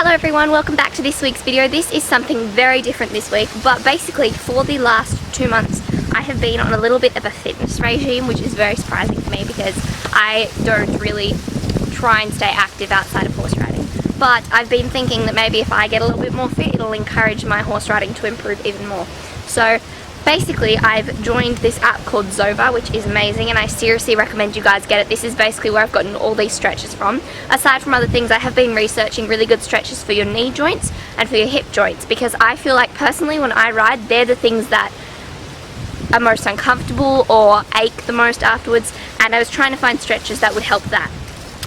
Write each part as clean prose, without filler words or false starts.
Hello everyone, welcome back to this week's video. This is something very different this week, but basically for the last 2 months I have been on a little bit of a fitness regime, which is very surprising for me because I don't really try and stay active outside of horse riding. But I've been thinking that maybe if I get a little bit more fit, it'll encourage my horse riding to improve even more. So basically I've joined this app called Zova, which is amazing, and I seriously recommend you guys get it. This is basically where I've gotten all these stretches from. Aside from other things, I have been researching really good stretches for your knee joints and for your hip joints, because I feel like personally when I ride, they're the things that are most uncomfortable or ache the most afterwards, and I was trying to find stretches that would help that.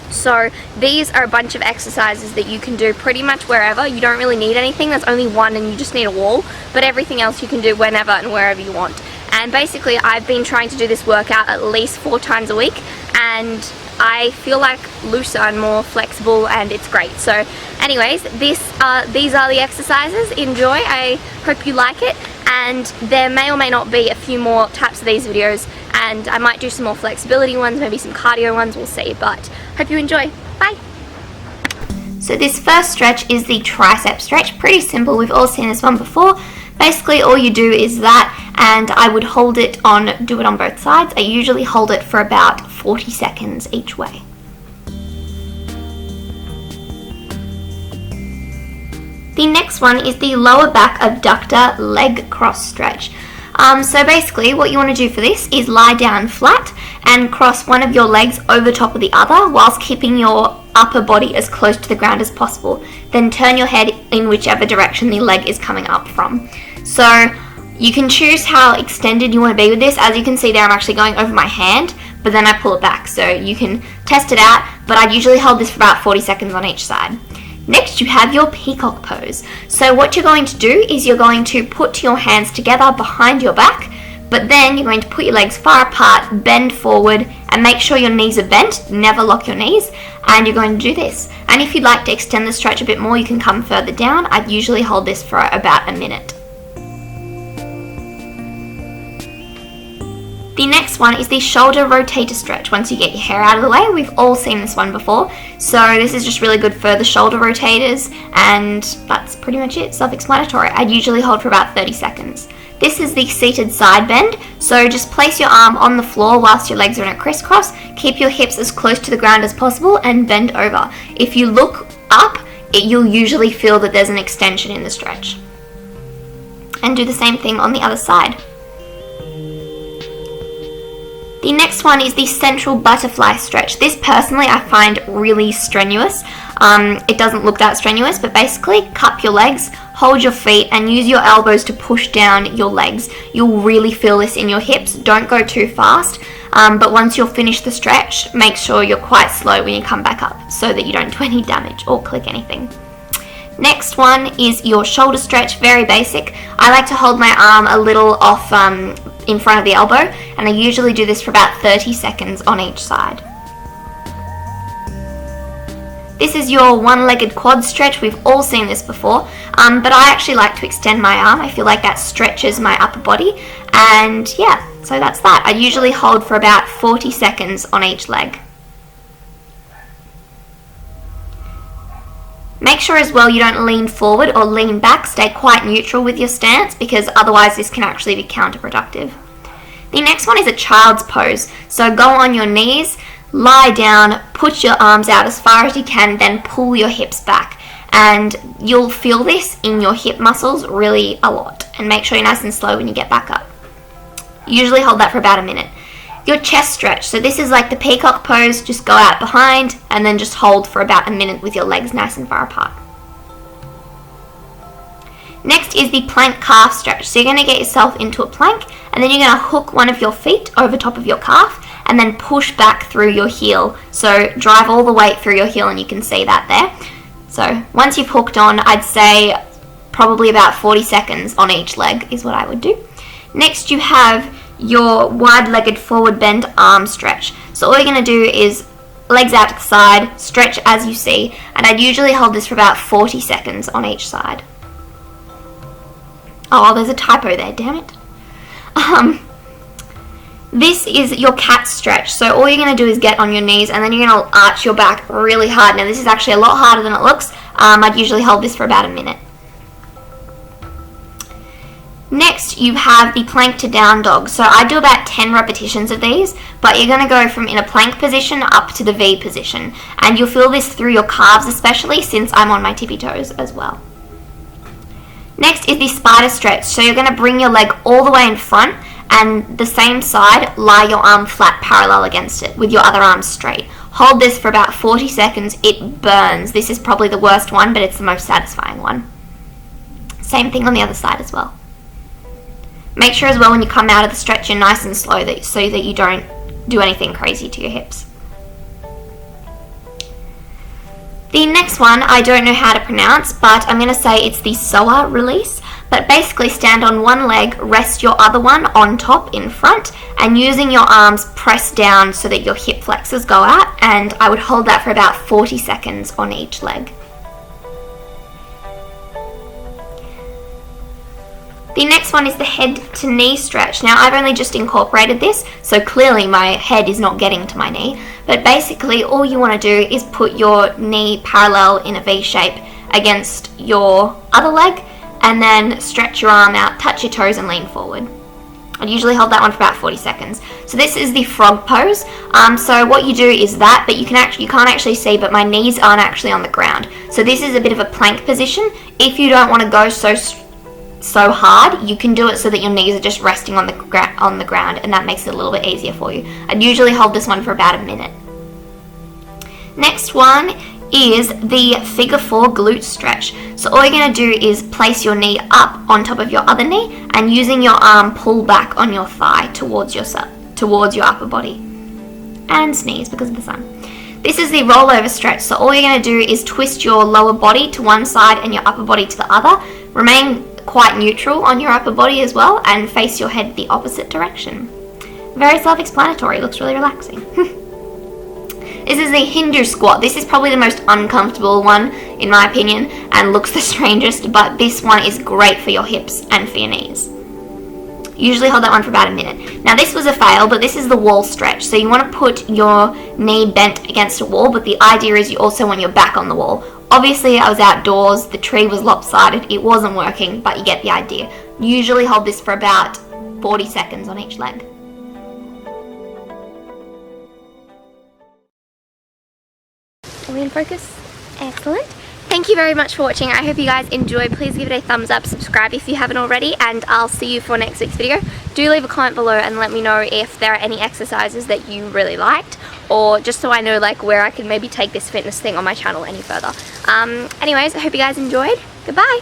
So these are a bunch of exercises that you can do pretty much wherever. You don't really need anything. There's only one and you just need a wall, but everything else you can do whenever and wherever you want. And basically I've been trying to do this workout at least 4 times a week, and I feel like looser and more flexible, and it's great. So anyways, these are the exercises. Enjoy. I hope you like it, and there may or may not be a few more types of these videos, and I might do some more flexibility ones, maybe some cardio ones, we'll see, but hope you enjoy. Bye! So this first stretch is the tricep stretch. Pretty simple, we've all seen this one before. Basically all you do is that, and I would hold it on, do it on both sides. I usually hold it for about 40 seconds each way. The next one is the lower back abductor leg cross stretch. So basically what you want to do for this is lie down flat and cross one of your legs over top of the other whilst keeping your upper body as close to the ground as possible. Then turn your head in whichever direction the leg is coming up from. So you can choose how extended you want to be with this. As you can see there, I'm actually going over my hand, but then I pull it back, so you can test it out, but I'd usually hold this for about 40 seconds on each side. Next, you have your peacock pose. So what you're going to do is you're going to put your hands together behind your back, but then you're going to put your legs far apart, bend forward, and make sure your knees are bent. Never lock your knees, and you're going to do this. And if you'd like to extend the stretch a bit more, you can come further down. I'd usually hold this for about a minute. The next one is the shoulder rotator stretch. Once you get your hair out of the way, we've all seen this one before. So this is just really good for the shoulder rotators, and that's pretty much it, self-explanatory. I'd usually hold for about 30 seconds. This is the seated side bend. So just place your arm on the floor whilst your legs are in a crisscross. Keep your hips as close to the ground as possible and bend over. If you look up, you'll usually feel that there's an extension in the stretch. And do the same thing on the other side. The next one is the central butterfly stretch. This personally I find really strenuous. It doesn't look that strenuous, but basically cup your legs, hold your feet, and use your elbows to push down your legs. You'll really feel this in your hips. Don't go too fast, but once you'll finish the stretch, make sure you're quite slow when you come back up so that you don't do any damage or click anything. Next one is your shoulder stretch, very basic. I like to hold my arm a little off in front of the elbow, and I usually do this for about 30 seconds on each side. This is your one-legged quad stretch. We've all seen this before, but I actually like to extend my arm. I feel like that stretches my upper body, and yeah, so that's that. I usually hold for about 40 seconds on each leg. Make sure as well you don't lean forward or lean back. Stay quite neutral with your stance, because otherwise this can actually be counterproductive. The next one is a child's pose. So go on your knees, lie down, put your arms out as far as you can, then pull your hips back. And you'll feel this in your hip muscles really a lot. And make sure you're nice and slow when you get back up. Usually hold that for about a minute. Your chest stretch. So this is like the peacock pose. Just go out behind and then just hold for about a minute with your legs nice and far apart. Next is the plank calf stretch. So you're going to get yourself into a plank, and then you're going to hook one of your feet over top of your calf and then push back through your heel. So drive all the weight through your heel, and you can see that there. So once you've hooked on, I'd say probably about 40 seconds on each leg is what I would do. Next you have your wide-legged forward bend arm stretch. So all you're going to do is legs out to the side, stretch as you see, and I'd usually hold this for about 40 seconds on each side. Oh, there's a typo there, damn it. This is your cat stretch. So all you're going to do is get on your knees, and then you're going to arch your back really hard. Now this is actually a lot harder than it looks. I'd usually hold this for about a minute. Next, you have the plank to down dog. So I do about 10 repetitions of these, but you're going to go from in a plank position up to the V position. And you'll feel this through your calves, especially since I'm on my tippy toes as well. Next is the spider stretch. So you're going to bring your leg all the way in front, and the same side, lie your arm flat parallel against it with your other arm straight. Hold this for about 40 seconds. It burns. This is probably the worst one, but it's the most satisfying one. Same thing on the other side as well. Make sure as well when you come out of the stretch you're nice and slow so that you don't do anything crazy to your hips. The next one I don't know how to pronounce, but I'm going to say it's the psoas release. But basically stand on one leg, rest your other one on top in front, and using your arms press down so that your hip flexors go out, and I would hold that for about 40 seconds on each leg. The next one is the head to knee stretch. Now I've only just incorporated this, so clearly my head is not getting to my knee, but basically all you want to do is put your knee parallel in a V shape against your other leg, and then stretch your arm out, touch your toes and lean forward. I'd usually hold that one for about 40 seconds. So this is the frog pose. So what you do is that, but you can't actually see, but my knees aren't actually on the ground. So this is a bit of a plank position. If you don't want to go so hard, you can do it so that your knees are just resting on the ground, and that makes it a little bit easier for you. I'd usually hold this one for about a minute. Next one is the figure 4 glute stretch. So all you're going to do is place your knee up on top of your other knee, and using your arm pull back on your thigh towards your upper body, and sneeze because of the sun. This is the rollover stretch. So all you're going to do is twist your lower body to one side and your upper body to the other. Remain quite neutral on your upper body as well, and face your head the opposite direction. Very self-explanatory, looks really relaxing. This is the Hindu squat. This is probably the most uncomfortable one in my opinion, and looks the strangest, but this one is great for your hips and for your knees. Usually hold that one for about a minute. Now this was a fail, but this is the wall stretch. So you want to put your knee bent against a wall, but the idea is you also want your back on the wall. Obviously I was outdoors, the tree was lopsided, it wasn't working, but you get the idea. Usually hold this for about 40 seconds on each leg. Are we in focus? Excellent. Thank you very much for watching. I hope you guys enjoyed. Please give it a thumbs up, subscribe if you haven't already, and I'll see you for next week's video. Do leave a comment below and let me know if there are any exercises that you really liked, or just so I know like where I can maybe take this fitness thing on my channel any further. Anyways, I hope you guys enjoyed. Goodbye.